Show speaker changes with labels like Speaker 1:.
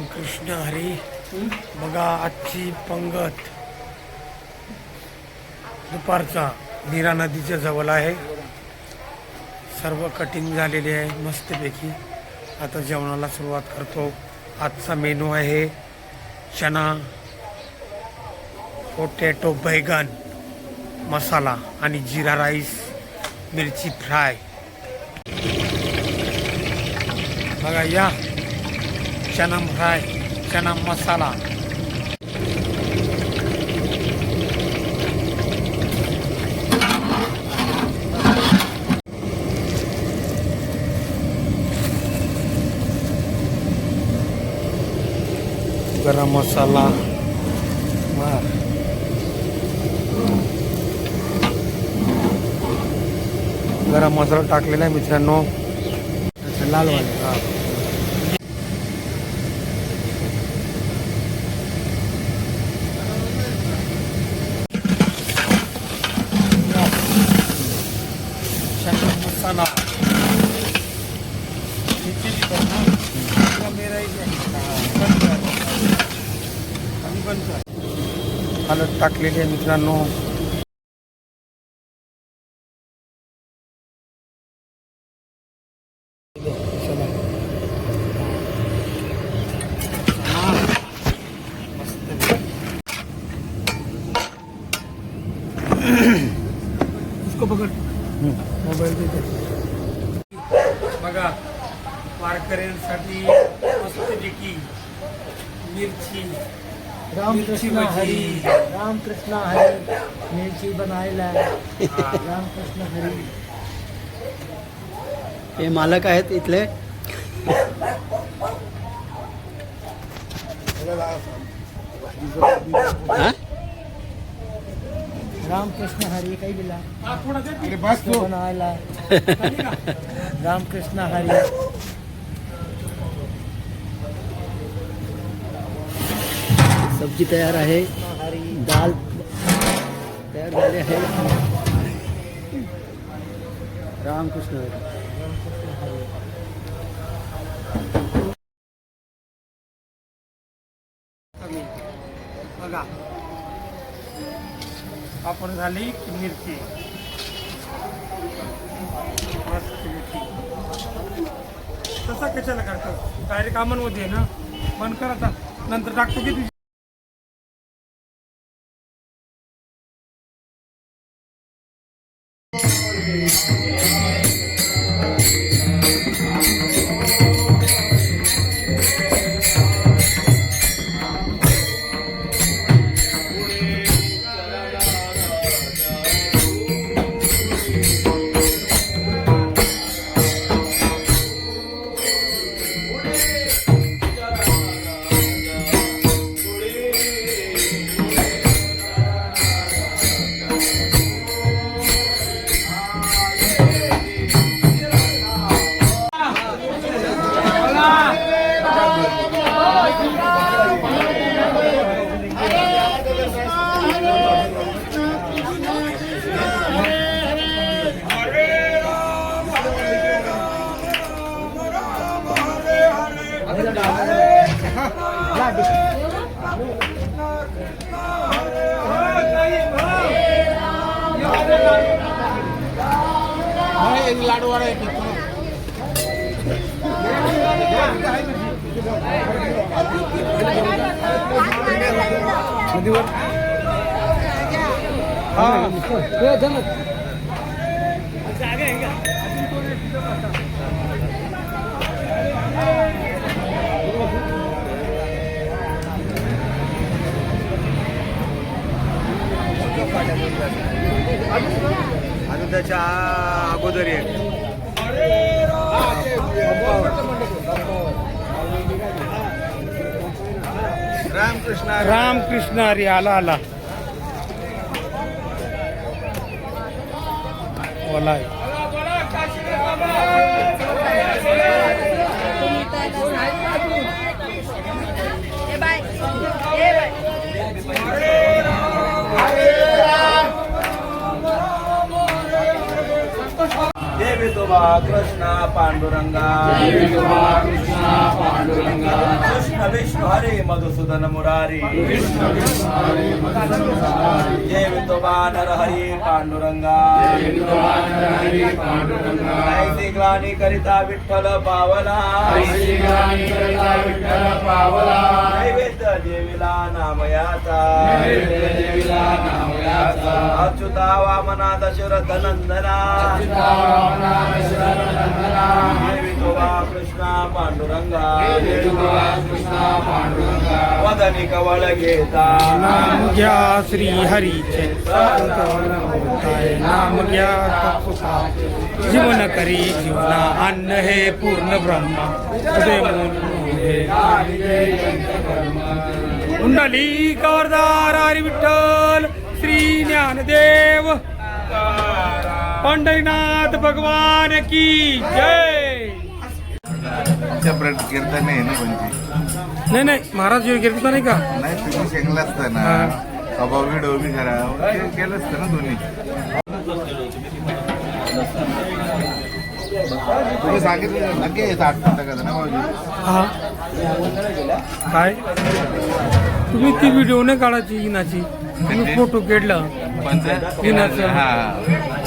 Speaker 1: रामकृष्ण हरी. बघा आजची पंगत दुपारचा नीरा नदीच्या जवळ आहे. सर्व कटिंग झालेली आहे मस्तपैकी. आता जेवणाला सुरुवात करतो. आजचा मेनू आहे चना, पोटॅटो, बैगन मसाला आणि जिरा राईस, मिरची फ्राय. बघा या चना फ्राय, चना मसाला. गरम मसाला, गरम मसाला टाकलेला आहे मित्रांनो. लाल वाले. हा मसाला हळद टाकलेली आहे मित्रांनो. इसको पकड़ मोबाईल देते. बघा वारकऱ्यांसाठी मस्तपैकी मिरची.
Speaker 2: रामकृष्ण हरी, रामकृष्ण हरी. मिरची बनायला रामकृष्ण हरी.
Speaker 3: हे मालक आहेत इथले.
Speaker 2: रामकृष्ण हरी काही दिला बनायला. रामकृष्ण हरी.
Speaker 3: सब्जी तयार आहे. दाल तयार झाली आहे. रामकृष्ण हरी.
Speaker 1: बघा आपण झाली की मिरची मस्तपैकी. तसा कशाला करतात? डायरेक्ट कामांमध्ये आहे ना. बंद कर आता, नंतर टाकतो की तुझी. लाडू वाला
Speaker 4: अजून त्याच्या अगोदर एक रामकृष्ण.
Speaker 1: रामकृष्ण हरी. आला आला बोला.
Speaker 4: देवी कृष्ण पांडुरंगा, कृष्ण विष्णु हरे मधुसूदन मुरारी जय विठोबा नर हरी पांडुरंगा ऐसी ग्लानी करिता विठ्ठल पावला नैवेद्य देवीला नामयाचा अच्युता वामना दशरथ नंदना जय विठोबा कृष्णा पांडुरंगा वदनी कवळ घेता
Speaker 1: नाम घ्या श्री हरीचे नाम घ्या तत्वसार. जीवन करी जीवना अन्न हे पूर्ण ब्रह्म उदय मूल हे. कुंडली कवरदार हरी विठ्ठल श्री ज्ञानदेव पंढरीनाथ भगवान की जय.
Speaker 5: सेपरेट कीर्तन आहे ना म्हणजे
Speaker 1: नाही नाही महाराज योग्य कीर्तन नाही का?
Speaker 5: नाही तुम्ही शेंगला असताना बाबा व्हिडिओ बी करा ते केलं असतं ना दोन्ही तुम्ही सांगितलं नक्की येतं आठवण का ना भाऊजी
Speaker 1: हा काय तुम्ही ती व्हिडिओ नाही काढायची इनाची तुम्ही फोटो केडला
Speaker 5: पण
Speaker 1: इनाचं
Speaker 5: हा